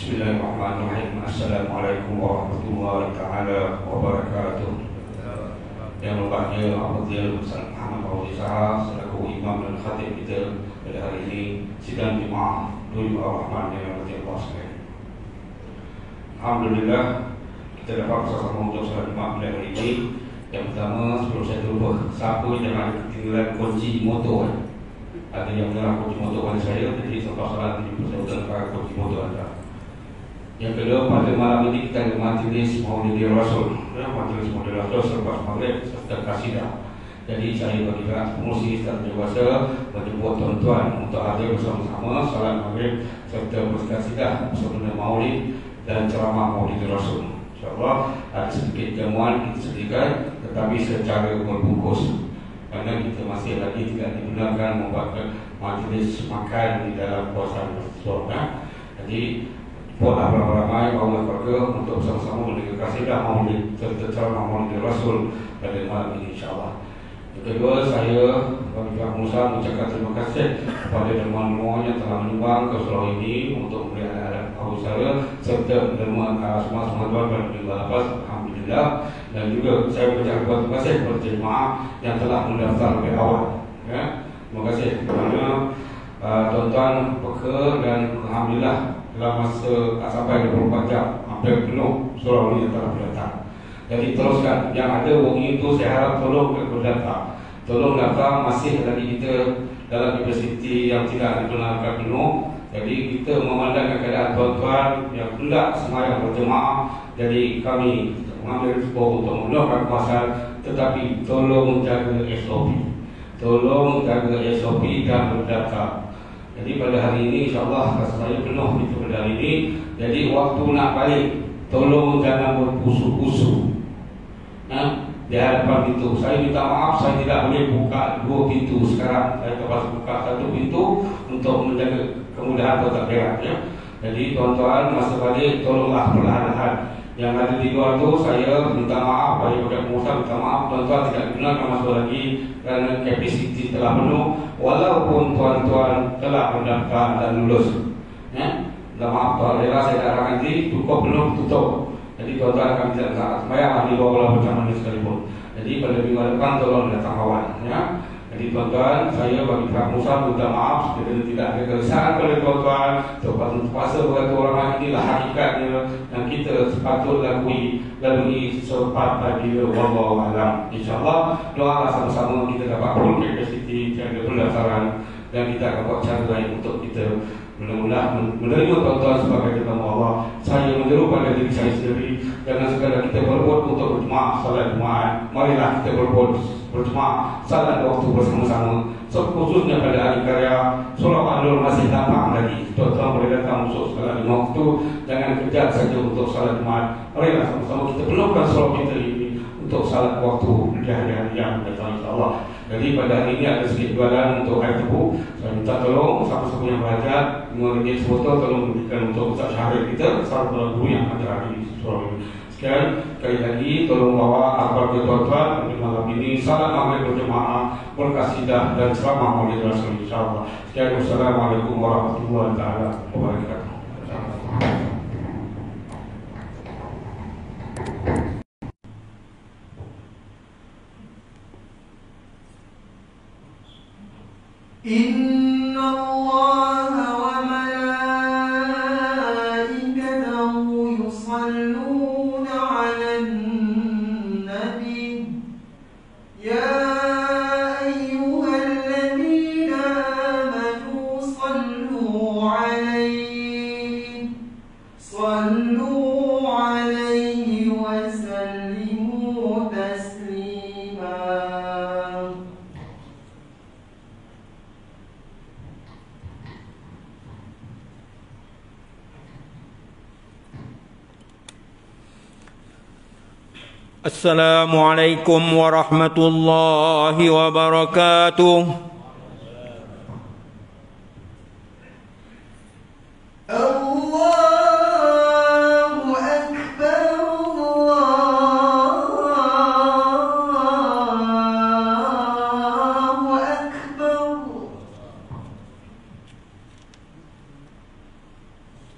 Bismillahirrahmanirrahim. Assalamualaikum warahmatullahi taala wabarakatuh. Yang berbahagia Al-Fadhil Ustaz Muhammad Fauzi Shah selaku imam dan khatib kita pada hari ini sidang Jumaat 2 Ar-Rahman yang dirahmati Allah sekalian. Alhamdulillah kita dapat bersama-sama untuk salat Jumaat pada hari ini. Yang pertama, sebelum saya terlupa, siapa yang ada ketinggalan kunci motor? Ada yang menyerah kunci motor pada saya, jadi selepas salat saya utarakan kunci motor anda. Yang kedua, pada malam ini kita ada majlis Maulid Rasul, majlis Maulid Rasul selepas maghrib serta kasidah. Jadi saya bagi pengurusi dan dewasa menjemput tuan-tuan untuk hadir bersama-sama salat maghrib serta berkasidah bersama Maulid dan ceramah Maulid Rasul. InsyaAllah ada sedikit jamuan kita sediakan, tetapi secara berbungkus kerana kita masih lagi tidak digunakan membuat majlis makan di dalam kawasan tersebut. Jadi buatlah ramai-ramai bahawa keluarga untuk bersama-sama mendengar kasidah Maulid serta ceramah Maulid Rasul pada malam ini insyaAllah. Yang kedua, saya bagi pihak Musa mengucapkan terima kasih kepada teman-teman yang telah menyumbang ke surau ini untuk memberi alat-alat awal saya serta menerima semua tuan dan juga lepas. Alhamdulillah. Dan juga saya mengucapkan terima kasih kepada jemaah yang telah mendaftar lebih awal. Terima kasih kerana tuan-tuan peka dan alhamdulillah dalam masa tak sampai 24 jam hampir penuh surau ini yang telah berdaftar. Jadi teruskan, yang ada wong itu saya harap tolong berdaftar. Tolong daftar, masih lagi kita dalam universiti yang tidak dibenarkan penuh. Jadi kita memandangkan keadaan tuan-tuan yang hendak sembahyang berjemaah. Jadi kami mengambil sebuah untuk memenuhkan kawasan, tetapi tolong jaga SOP. Tolong jaga SOP dan berdaftar. Jadi pada hari ini insyaAllah saya penuh itu pada hari ini. Jadi waktu nak balik, tolong jangan berpusu-pusu di hadapan pintu. Saya minta maaf, saya tidak boleh buka 2 pintu sekarang. Saya terpaksa buka 1 pintu untuk menjaga kemudahan bertakbiran. Jadi tuan-tuan masa balik tolonglah perlahan-lahan. Yang ada di luar tu saya minta maaf, bagi pihak pengusaha minta maaf, tuan-tuan tidak gunakan masuk lagi kerana kapasiti telah penuh. Walaupun tuan-tuan telah mendaftar dan lulus, minta maaf tuan, saya tak akan nanti cukup penuh tutup. Jadi tuan-tuan akan tidak sangat sembahyang di bawah bersama ini sekalipun. Jadi pada minggu depan tolong datang awal. Jadi tuan-tuan, saya bagi pihak Musa minta maaf jika tidak ada keresahan pada tuan-tuan. Terpaksa berkata orang inilah hakikatnya yang kita sepatut lalui sepatutnya. Wallahu a'lam. InsyaAllah doalah sama-sama kita dapat full capacity jaga pendaftaran dan kita akan buat cara lain untuk kita mudah-mudahan menerima tuan-tuan sebagai tetamu Allah. Saya menyeru pada diri saya sendiri, jangan sekadar kita berbuat untuk berjemaah salat Jumaat. Marilah kita berbuat berjemaah salat waktu bersama-sama. Khususnya pada hari karya surau An-Nur masih tampak lagi. Tuan-tuan boleh datang untuk salat 5 waktu. Jangan kejar saja untuk salat Jumaat. Marilah sama-sama kita penuhkan surau kita ini untuk salat waktu di hari-hari yang datang insyaAllah. Jadi pada hari ini ada sedikit jualan untuk air tebu. Saya minta tolong siapa-siapa yang belajar mengerti sebotol, tolong memberikan untuk Ustaz Syahrir kita, salah satu guru yang ada di surau ini. Sekian, sekali lagi tolong bawa akhbar ke tuan-tuan untuk malam ini salat maghrib berjemaah, berkasidah dan ceramah Maulid Rasul insyaAllah. Sekian, wassalamualaikum warahmatullahi wabarakatuh. Inna Allah wa malaikatahu yusalluna 'alan nabi ya ayyuhalladzina amanu sallu 'alaihi wa sallimu taslima. Assalamualaikum warahmatullahi wabarakatuh. Allahu Akbar, Allahu Akbar,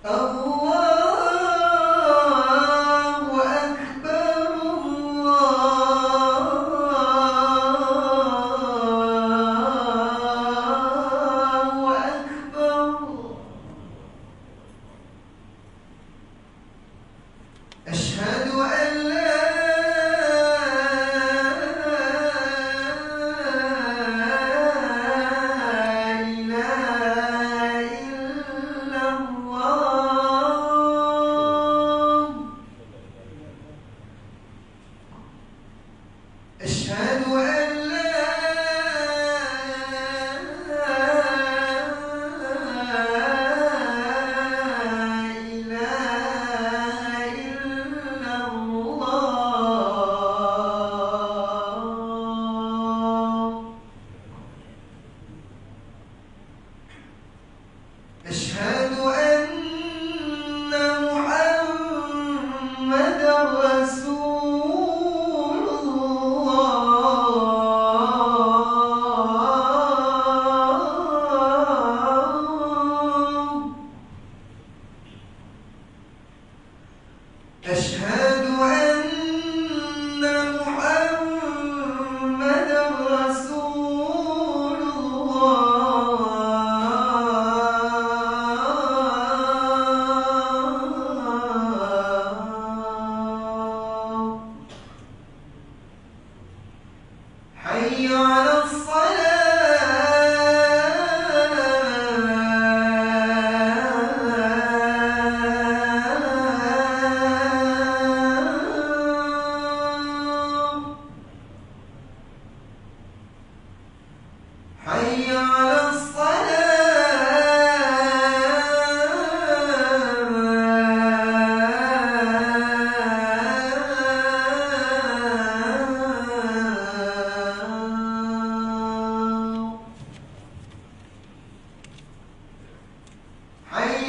Allah.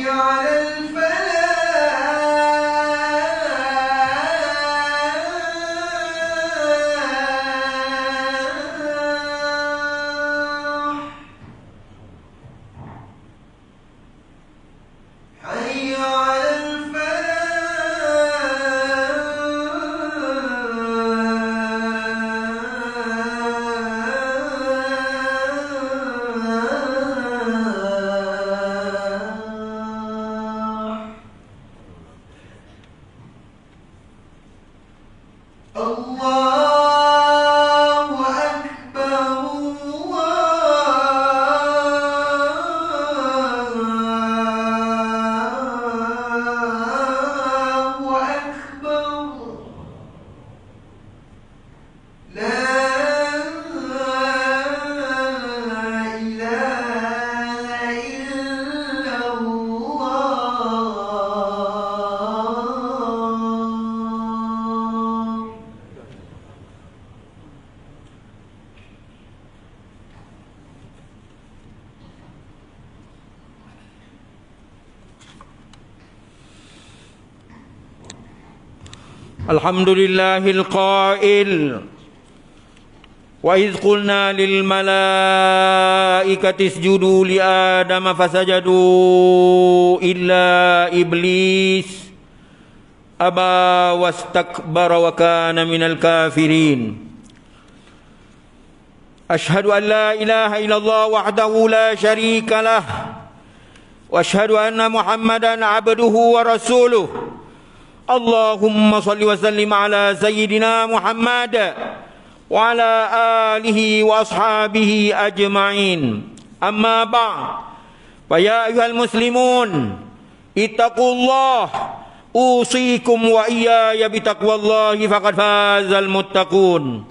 على الفلاح حي على الفلاح الله أكبر الله أكبر لا إله إلا الله الحمد لله القائل وإذ قلنا للملائكة اسجدوا لآدم فسجدوا إلا إبليس أبى واستكبر وكان من الكافرين أشهد أن لا إله إلا الله وحده لا شريك له وأشهد أن محمدا عبده ورسوله اللهم صل وسلم على سيدنا محمد وعلى آله وأصحابه أجمعين أما بعد فيا أيها المسلمون اتقوا الله أوصيكم وإياي بتقوى الله فقد فاز المتقون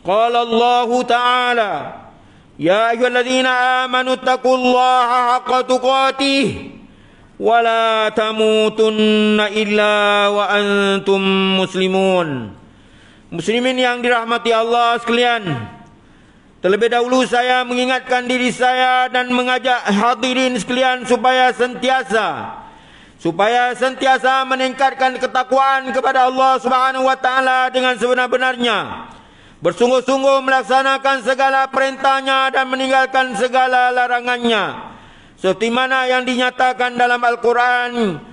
قال الله تعالى يا أيها الذين آمنوا اتقوا الله حق تقاته ولا تموتن إلا وأنتم مسلمون. Muslimin yang dirahmati Allah sekalian, terlebih dahulu saya mengingatkan diri saya dan mengajak hadirin sekalian supaya sentiasa meningkatkan ketakwaan kepada Allah Subhanahu wa taala dengan sebenar-benarnya, bersungguh-sungguh melaksanakan segala perintahnya dan meninggalkan segala larangannya, seperti mana yang dinyatakan dalam Al-Quran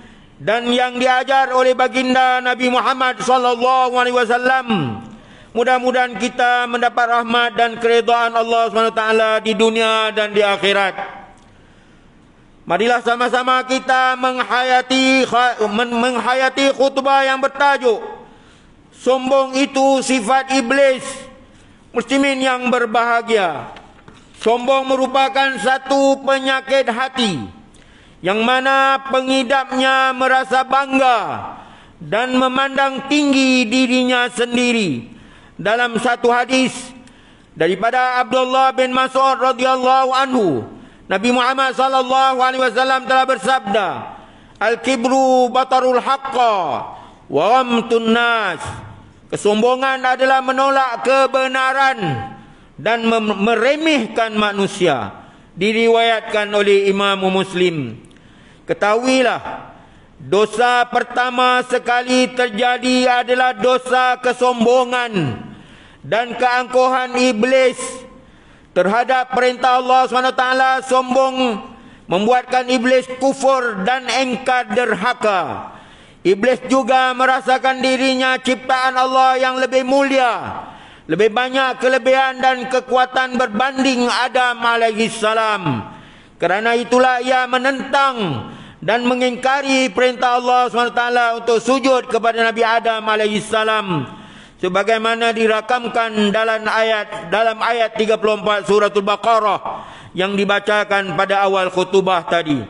dan yang diajar oleh baginda Nabi Muhammad SAW. Mudah-mudahan kita mendapat rahmat dan keridhaan Allah SWT di dunia dan di akhirat. Marilah sama-sama kita menghayati khutbah yang bertajuk Sombong itu sifat iblis. Muslimin yang berbahagia, sombong merupakan satu penyakit hati yang mana pengidapnya merasa bangga dan memandang tinggi dirinya sendiri. Dalam satu hadis daripada Abdullah bin Mas'ud radhiyallahu anhu, Nabi Muhammad sallallahu alaihi wasallam telah bersabda, "Al-kibru batarul haqqa wa ghamtun nas." Kesombongan adalah menolak kebenaran dan meremehkan manusia. Diriwayatkan oleh Imam Muslim. Ketahuilah, dosa pertama sekali terjadi adalah dosa kesombongan dan keangkuhan iblis terhadap perintah Allah SWT. Sombong membuatkan iblis kufur dan engkar derhaka. Iblis juga merasakan dirinya ciptaan Allah yang lebih mulia, lebih banyak kelebihan dan kekuatan berbanding Adam alaihissalam. Kerana itulah ia menentang dan mengingkari perintah Allah SWT untuk sujud kepada Nabi Adam alaihissalam, sebagaimana dirakamkan dalam ayat 34 suratul Baqarah yang dibacakan pada awal khutbah tadi.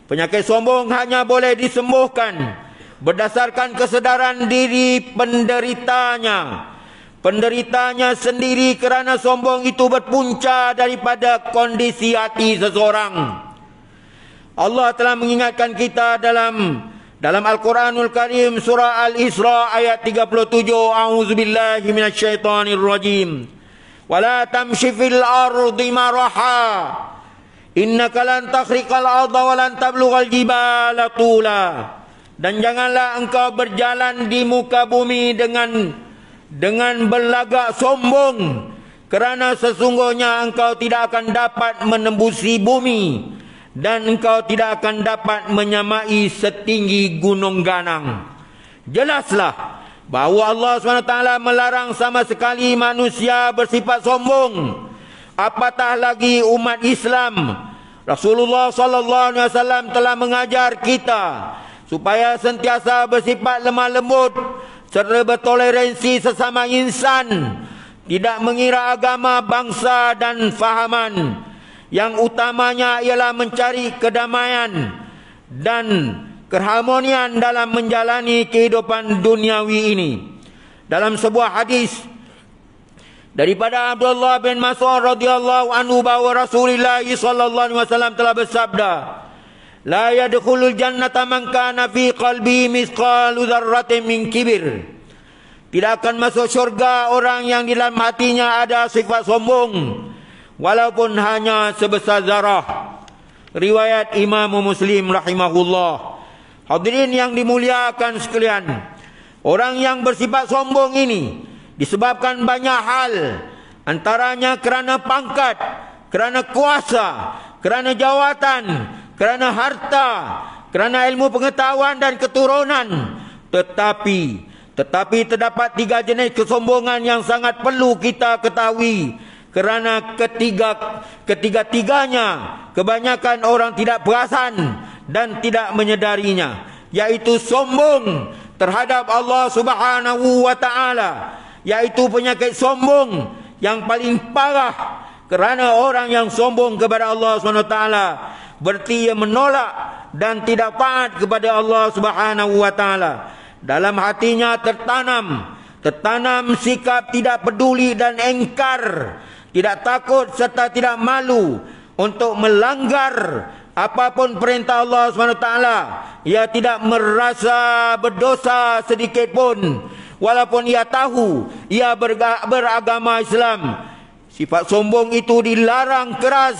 Penyakit sombong hanya boleh disembuhkan berdasarkan kesedaran diri penderitanya sendiri, kerana sombong itu berpunca daripada kondisi hati seseorang. Allah telah mengingatkan kita dalam Al-Quranul Karim surah Al-Isra ayat 37, A'udzubillahi minasyaitonirrajim. Wala tamshi fil ardi maraha Innaka lan takhriqal arda wa lan tablughal jibala tula. Dan janganlah engkau berjalan di muka bumi dengan berlagak sombong, kerana sesungguhnya engkau tidak akan dapat menembusi bumi dan engkau tidak akan dapat menyamai setinggi gunung ganang. Jelaslah bahawa Allah SWT melarang sama sekali manusia bersifat sombong, apatah lagi umat Islam. Rasulullah SAW telah mengajar kita supaya sentiasa bersifat lemah lembut serta bertoleransi sesama insan, tidak mengira agama, bangsa dan fahaman. Yang utamanya ialah mencari kedamaian dan keharmonian dalam menjalani kehidupan duniawi ini. Dalam sebuah hadis daripada Abdullah bin Mas'ud radhiyallahu anhu bahawa Rasulullah sallallahu alaihi wasallam telah bersabda, la yadkhulul jannata man kana fi qalbi mithqalu dzarratin min kibir. Tidak akan masuk syurga orang yang di dalam hatinya ada sifat sombong, walaupun hanya sebesar zarah. Riwayat Imam Muslim rahimahullah. Hadirin yang dimuliakan sekalian, orang yang bersifat sombong ini disebabkan banyak hal, antaranya kerana pangkat, kerana kuasa, kerana jawatan, kerana harta, kerana ilmu pengetahuan dan keturunan. Tetapi terdapat 3 jenis kesombongan yang sangat perlu kita ketahui, kerana ketiga-tiganya kebanyakan orang tidak perasan dan tidak menyedarinya, yaitu sombong terhadap Allah Subhanahu wa taala, yaitu penyakit sombong yang paling parah. Kerana orang yang sombong kepada Allah Subhanahu wa taala berarti ia menolak dan tidak taat kepada Allah Subhanahu wa taala. Dalam hatinya tertanam sikap tidak peduli dan engkar, tidak takut serta tidak malu untuk melanggar apapun perintah Allah SWT. Ia tidak merasa berdosa sedikit pun, walaupun ia tahu ia beragama Islam. Sifat sombong itu dilarang keras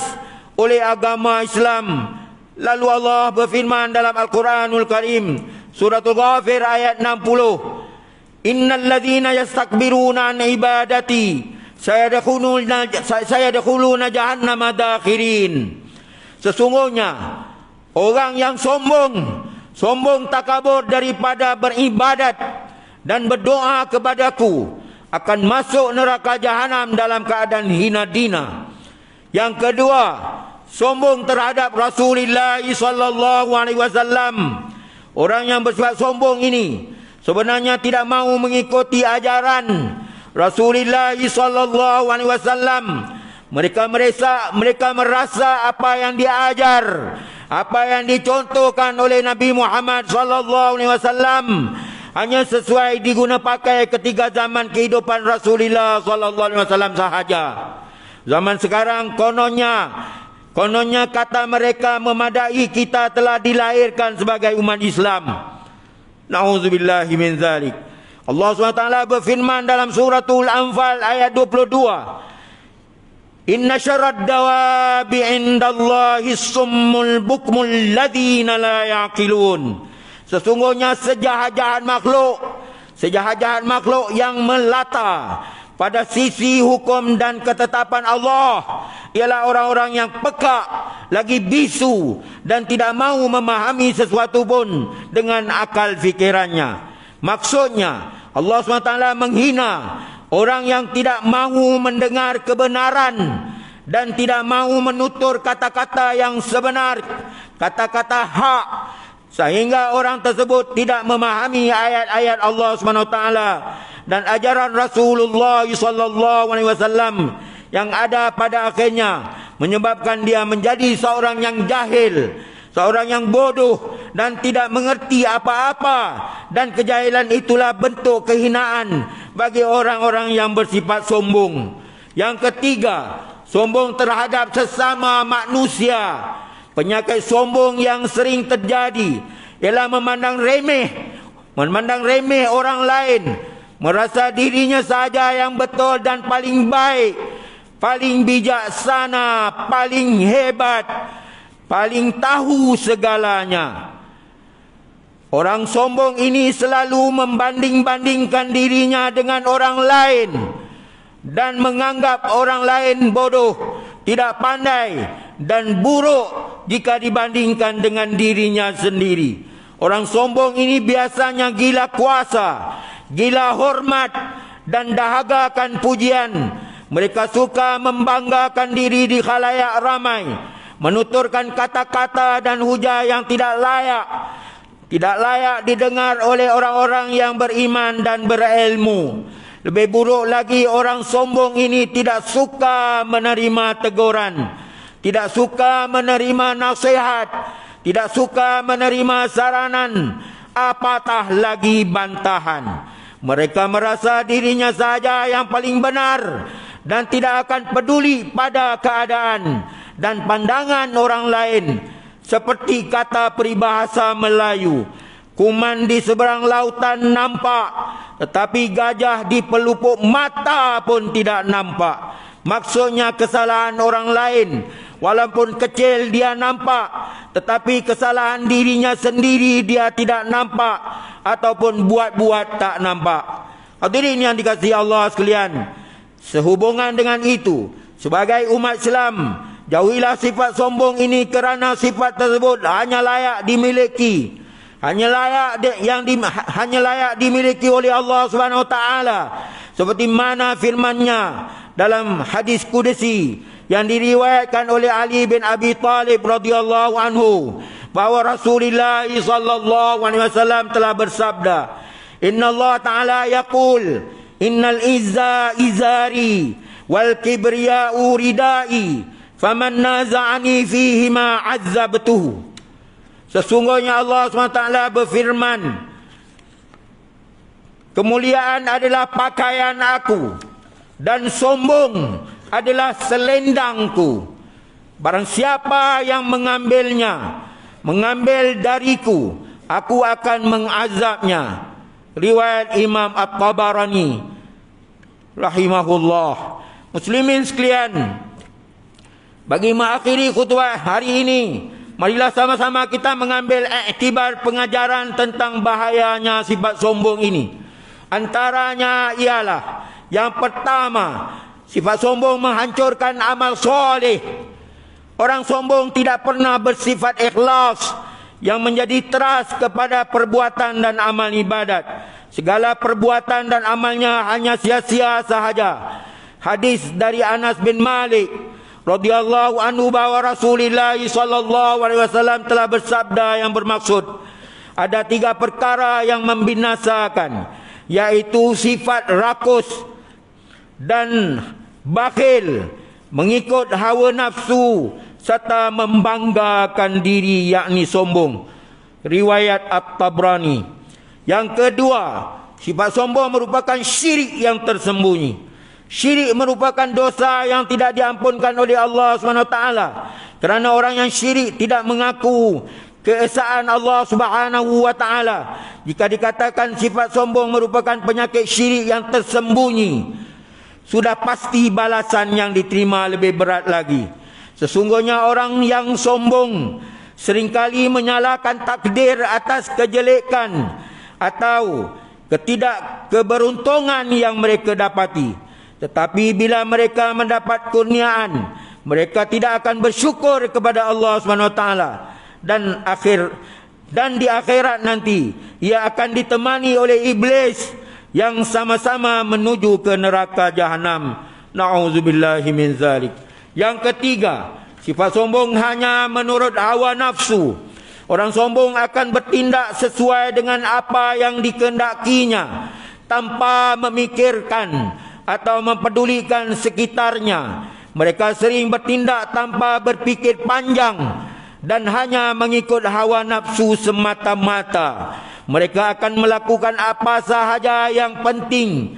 oleh agama Islam. Lalu Allah berfirman dalam Al-Quranul Karim, Suratul Ghafir ayat 60, Innal ladhina yastakbiruna an ibadati sayadkhuluna jahannama dakhirin. Sesungguhnya orang yang sombong takabur daripada beribadat dan berdoa kepadaku akan masuk neraka jahanam dalam keadaan hina dina. Yang kedua, sombong terhadap Rasulullah sallallahu alaihi wasallam. Orang yang bersifat sombong ini sebenarnya tidak mahu mengikuti ajaran Rasulullah sallallahu alaihi wasallam. Mereka merasa apa yang diajar, apa yang dicontohkan oleh Nabi Muhammad sallallahu alaihi wasallam hanya sesuai diguna pakai ketika zaman kehidupan Rasulullah sallallahu alaihi wasallam sahaja. Zaman sekarang kononnya kata mereka memadai kita telah dilahirkan sebagai umat Islam. Na'udzubillahi min zalik. Allah SWT berfirman dalam suratul Anfal ayat 22, Inna syarrad dawabi indallahi summul bukmul ladhina la yaqilun. Sesungguhnya sejahat-jahat makhluk yang melata pada sisi hukum dan ketetapan Allah ialah orang-orang yang pekak, lagi bisu dan tidak mahu memahami sesuatu pun dengan akal fikirannya. Maksudnya Allah SWT menghina orang yang tidak mahu mendengar kebenaran dan tidak mahu menutur kata-kata yang sebenar, kata-kata hak, sehingga orang tersebut tidak memahami ayat-ayat Allah SWT dan ajaran Rasulullah sallallahu alaihi wasallam yang ada pada akhirnya, menyebabkan dia menjadi seorang yang jahil, seorang yang bodoh dan tidak mengerti apa-apa, dan kejahilan itulah bentuk kehinaan bagi orang-orang yang bersifat sombong. Yang ketiga, sombong terhadap sesama manusia. Penyakit sombong yang sering terjadi ialah memandang remeh orang lain, merasa dirinya sahaja yang betul dan paling baik, paling bijaksana, paling hebat, paling tahu segalanya. Orang sombong ini selalu membanding-bandingkan dirinya dengan orang lain dan menganggap orang lain bodoh, tidak pandai dan buruk jika dibandingkan dengan dirinya sendiri. Orang sombong ini biasanya gila kuasa, gila hormat dan dahaga akan pujian. Mereka suka membanggakan diri di khalayak ramai, menuturkan kata-kata dan hujah yang tidak layak didengar oleh orang-orang yang beriman dan berilmu. Lebih buruk lagi, orang sombong ini tidak suka menerima teguran, tidak suka menerima nasihat, tidak suka menerima saranan, apatah lagi bantahan. Mereka merasa dirinya saja yang paling benar dan tidak akan peduli pada keadaan dan pandangan orang lain. Seperti kata peribahasa Melayu, kuman di seberang lautan nampak, tetapi gajah di pelupuk mata pun tidak nampak. Maksudnya kesalahan orang lain, walaupun kecil dia nampak, tetapi kesalahan dirinya sendiri dia tidak nampak ataupun buat-buat tak nampak. Hadirin yang dikasihi Allah sekalian, sehubungan dengan itu, sebagai umat Islam, jauhilah sifat sombong ini, kerana sifat tersebut hanya layak dimiliki, hanya layak dimiliki oleh Allah Subhanahu Wa Taala, seperti mana firman-Nya dalam hadis qudsi yang diriwayatkan oleh Ali bin Abi Talib radhiyallahu anhu, bahawa Rasulullah sallallahu alaihi wasallam telah bersabda, Inna Allah Ta'ala yaqul, Innal izza izari wal kibriya'u ridai, faman naza'ani fihima azzabtuhu. Sesungguhnya Allah SWT berfirman, kemuliaan adalah pakaian aku dan sombong adalah selendangku. Barang siapa yang mengambil dariku, aku akan mengazabnya. Riwayat Imam At-Tabarani rahimahullah. Muslimin sekalian, bagi mengakhiri khutbah hari ini, marilah sama-sama kita mengambil iktibar pengajaran tentang bahayanya sifat sombong ini. Antaranya ialah, yang pertama, sifat sombong menghancurkan amal soleh. Orang sombong tidak pernah bersifat ikhlas, yang menjadi teras kepada perbuatan dan amal ibadat. Segala perbuatan dan amalnya hanya sia-sia sahaja. Hadis dari Anas bin Malik radhiyallahu anhu, bahawa Rasulullah sallallahu alaihi wasallam telah bersabda yang bermaksud, ada 3 perkara yang membinasakan, yaitu sifat rakus dan bakhil, mengikut hawa nafsu, serta membanggakan diri, yakni sombong. Riwayat At-Tabrani. Yang kedua, sifat sombong merupakan syirik yang tersembunyi. Syirik merupakan dosa yang tidak diampunkan oleh Allah SWT. Kerana orang yang syirik tidak mengaku keesaan Allah SWT. Jika dikatakan sifat sombong merupakan penyakit syirik yang tersembunyi, sudah pasti balasan yang diterima lebih berat lagi. Sesungguhnya orang yang sombong seringkali menyalahkan takdir atas kejelekan atau ketidakkeberuntungan yang mereka dapati. Tetapi bila mereka mendapat kurniaan, mereka tidak akan bersyukur kepada Allah SWT. Dan di akhirat nanti, ia akan ditemani oleh iblis yang sama-sama menuju ke neraka jahanam. Na'udzubillahi min zalik. Yang ketiga, sifat sombong hanya menurut hawa nafsu. Orang sombong akan bertindak sesuai dengan apa yang dikehendakinya, tanpa memikirkan atau mempedulikan sekitarnya. Mereka sering bertindak tanpa berfikir panjang dan hanya mengikut hawa nafsu semata-mata. Mereka akan melakukan apa sahaja yang penting.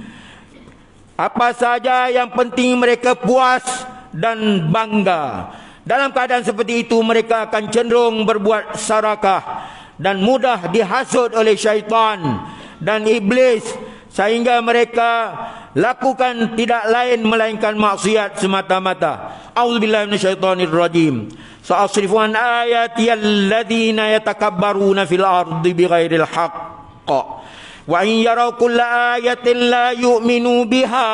Apa sahaja yang penting mereka puas dan bangga. Dalam keadaan seperti itu, mereka akan cenderung berbuat sarakah dan mudah dihasut oleh syaitan dan iblis, sehingga mereka lakukan tidak lain melainkan maksiat semata-mata. A'udzubillahi minasyaitonirrajim. Sa'asrifu an ayati alladzina yatakabbaruna fil ardi bighairil haqq wa in yaraw kulla ayatin la yu'minu biha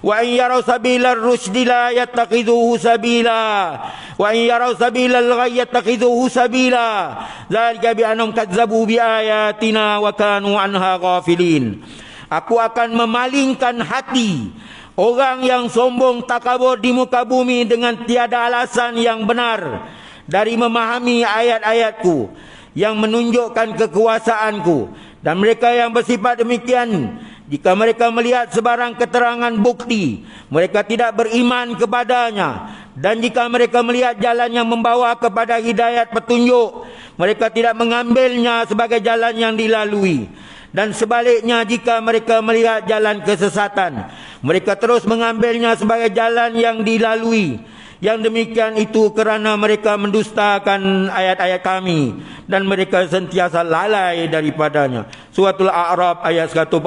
wa in yaraw sabilar rusdi la yattakhidhuhu sabila wa in yaraw sabilal ghayy yattakhidhuhu sabila dzalika bi annahum kadzdzabu bi ayatina wa kanu anha ghafilin. Aku akan memalingkan hati orang yang sombong takabur di muka bumi dengan tiada alasan yang benar dari memahami ayat-ayatku yang menunjukkan kekuasaanku. Dan mereka yang bersifat demikian, jika mereka melihat sebarang keterangan bukti, mereka tidak beriman kepadanya. Dan jika mereka melihat jalan yang membawa kepada hidayat petunjuk, mereka tidak mengambilnya sebagai jalan yang dilalui. Dan sebaliknya, jika mereka melihat jalan kesesatan, mereka terus mengambilnya sebagai jalan yang dilalui. Yang demikian itu kerana mereka mendustakan ayat-ayat kami dan mereka sentiasa lalai daripadanya. Suratul A'raf ayat 146.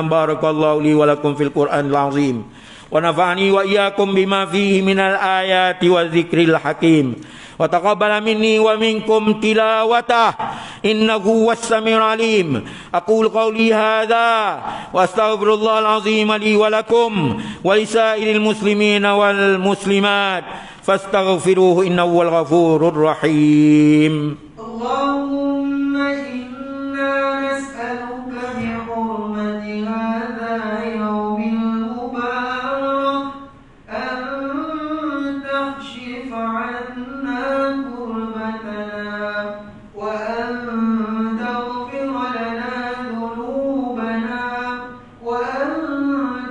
Barakallahu li wa lakum fil Qur'anil azim. Wa nafa'ani wa iyyakum bima fihi minal ayati wa dzikril hakim. Wa taqabbala minni wa minkum tilawatah innahu was-sami'ul alim. Aqulu qawli hadza wa astaghfirullahal azim li wa lakum wa lisairil muslimina wal muslimat fastaghfiruhu innahu wal ghafurur rahim. Allahumma inna nas'aluka bi hurmati hadza yawmil mubarak an takshifa 'anna kurbatana wa an taghfira lana dhunubana wa an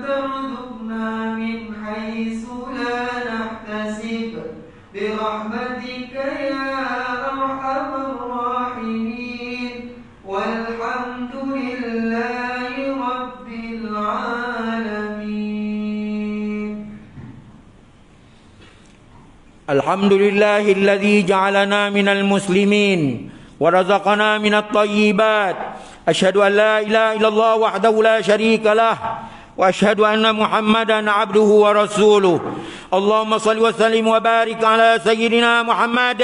tarzuqna min haitsu la nahtasib bi rahmatika ya arhamar rahimin walhamdulillahi rabbil alamin. Alhamdulillahilladzi ja'alana minal muslimin wa razaqana minat thayyibat. Asyhadu an la ilaha illallah wahdahu la syarika lah wa asyhadu anna Muhammadan abduhu wa rasuluh. Allahumma shalli wa sallim wa barik ala sayyidina Muhammad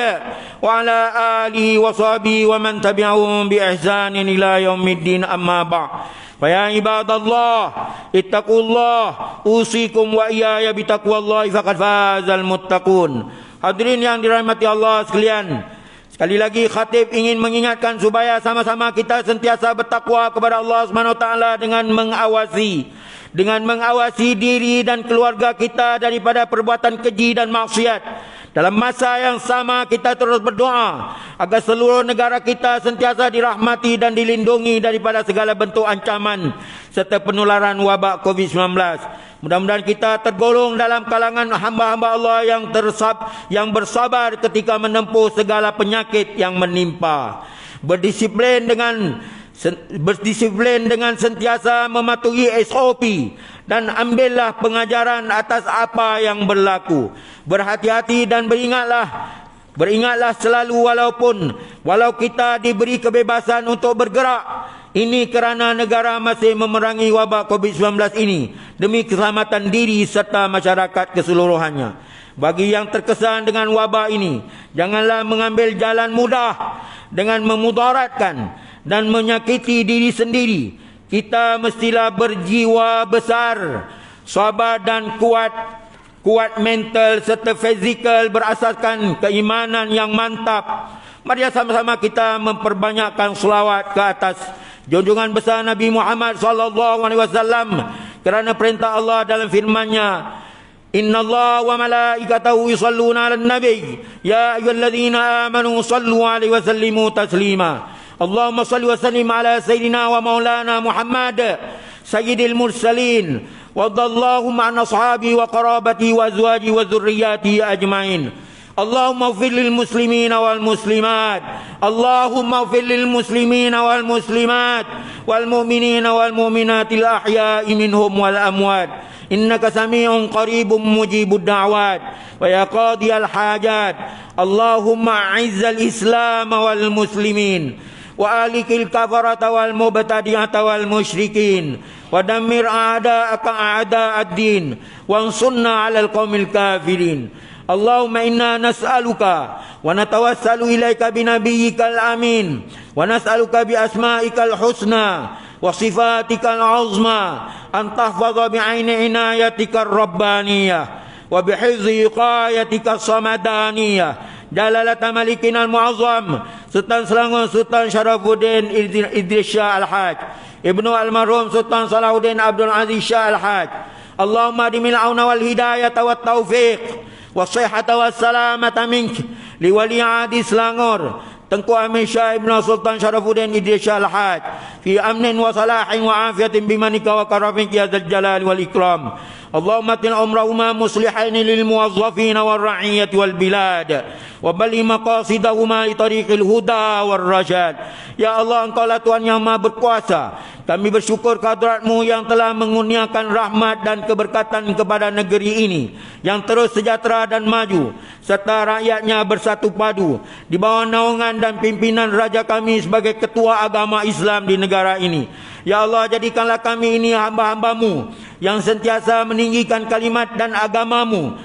wa ala alihi wa sahbihi wa man tabi'ahum bi ihsanin ila yaumiddin, amma ba'd. Fa ya ibadallah ittaqullah usikum wa iyaya bi taqwallahi faqad fazal muttaqun. Hadirin yang dirahmati Allah sekalian, sekali lagi khatib ingin mengingatkan supaya sama-sama kita sentiasa bertakwa kepada Allah Subhanahu wa taala dengan mengawasi diri dan keluarga kita daripada perbuatan keji dan maksiat. Dalam masa yang sama kita terus berdoa agar seluruh negara kita sentiasa dirahmati dan dilindungi daripada segala bentuk ancaman serta penularan wabak COVID-19. Mudah-mudahan kita tergolong dalam kalangan hamba-hamba Allah yang bersabar ketika menempuh segala penyakit yang menimpa. Berdisiplin dengan sentiasa mematuhi SOP dan ambillah pengajaran atas apa yang berlaku. Berhati-hati dan beringatlah selalu walau kita diberi kebebasan untuk bergerak. Ini kerana negara masih memerangi wabak COVID-19 ini demi keselamatan diri serta masyarakat keseluruhannya. Bagi yang terkesan dengan wabak ini, janganlah mengambil jalan mudah dengan memudaratkan dan menyakiti diri sendiri. Kita mestilah berjiwa besar, sabar dan kuat mental serta fizikal berasaskan keimanan yang mantap. Mari sama-sama kita memperbanyakkan selawat ke atas junjungan besar Nabi Muhammad SAW kerana perintah Allah dalam firman-Nya, Innallaha wa malaikatahu yusalluna 'alan nabi ya ayyuhalladzina amanu sallu 'alaihi wa sallimu taslima. Allahumma salli wa sallim ala sayyidina wa maulana Muhammad sayyidil mursalin wa radallahu an ashabi wa qarabati wa azwaji wa dzurriyyati ajmain. Allahumma ighfir lil muslimina wal muslimat. Allahumma ighfir lil muslimina wal muslimat wal mu'minina wal mu'minatil ahya'i minhum wal amwat. Innaka sami'un qaribun mujibud da'wat wa ya qadiyal hajat. Allahumma a'izzal islam wal muslimin وآلك الكفرة والمبتدعة والمشركين ودمر أعداءك أعداء الدين وانصرنا على القوم الكافرين اللهم إنا نسألك ونتوسل إليك بنبيك الأمين ونسألك بأسمائك الحسنى وصفاتك العظمى أن تحفظ بعين عنايتك الربانية وبحفظ وقايتك الصمدانية جلالة ملكنا المعظم Sultan Selangor Sultan Syarafuddin Idris Shah Al-Haj Ibnu Almarhum Sultan Salahuddin Abdul Aziz Shah Al-Haj Allahumma dimil auna wal hidayata wat taufiq was-sihhata was-salamata mink li wali ahdi Selangor Tengku Amir Shah Ibnu Sultan Syarafuddin Idris Shah Al-Haj fi amnin wa salahin wa afiyatin bimanika wa karamika ya dzal jalali wal ikram Allahumma atil umrahuma muslihain lil muwazzafin wal ra'iyati wal bilad wa bali maqasidahuma li tariqil huda war rasyad. Ya Allah, Engkaulah Tuhan yang Maha berkuasa. Kami bersyukur kehadrat-Mu yang telah mengurniakan rahmat dan keberkatan kepada negeri ini yang terus sejahtera dan maju serta rakyatnya bersatu padu di bawah naungan dan pimpinan raja kami sebagai ketua agama Islam di negara ini. Ya Allah, jadikanlah kami ini hamba-hamba-Mu yang sentiasa meninggikan kalimat dan agama-Mu.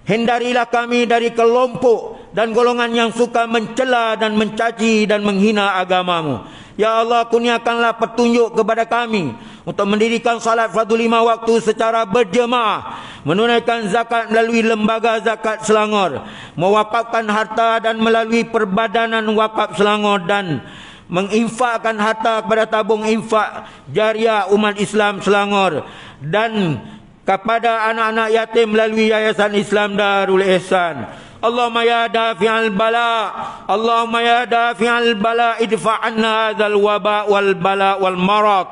Hindarilah kami dari kelompok dan golongan yang suka mencela dan mencaci dan menghina agama-Mu. Ya Allah, kurniakanlah petunjuk kepada kami untuk mendirikan salat fardu 5 waktu secara berjemaah, menunaikan zakat melalui lembaga zakat Selangor, mewakafkan harta dan melalui perbadanan wakaf Selangor dan menginfakkan harta kepada tabung infak jariah umat Islam Selangor dan kepada anak-anak yatim melalui Yayasan Islam Darul Ihsan. Allahumma ya dafi'al bala, Allahumma ya dafi'al bala idfa' anna hadzal waba wal bala wal marad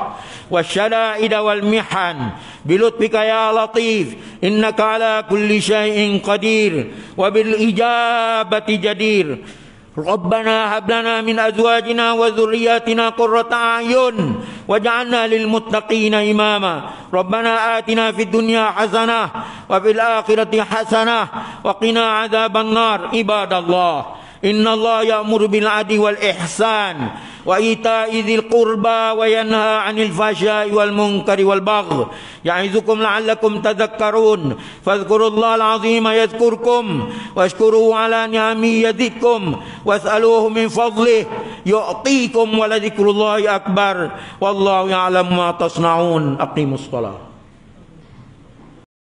wasyada'id wal mihan bilutfika ya latif innaka ala kulli syai'in qadir wa bil ijabati jadir. Rabbana hab lana min azwajina wa dhurriyyatina qurrata a'yun waj'alna lil muttaqina imama. Rabbana atina fid dunya hasanah wa fil akhirati hasanah wa qina adzaban nar. Ibadallah, innallaha ya'muru bil 'adli wal ihsan wa ita'i dzil qurba wa yanha 'anil fahsya'i wal munkari wal baghi ya'izukum la'allakum tadhakkarun. Fadhkurullaha al-'azima yadhkurkum washkuruhu 'ala ni'amihi yazidkum was'aluhu min fadlihi yu'tikum wa la dzikrullahi akbar wallahu ya'lamu ma tasna'un. Aqimus shalah.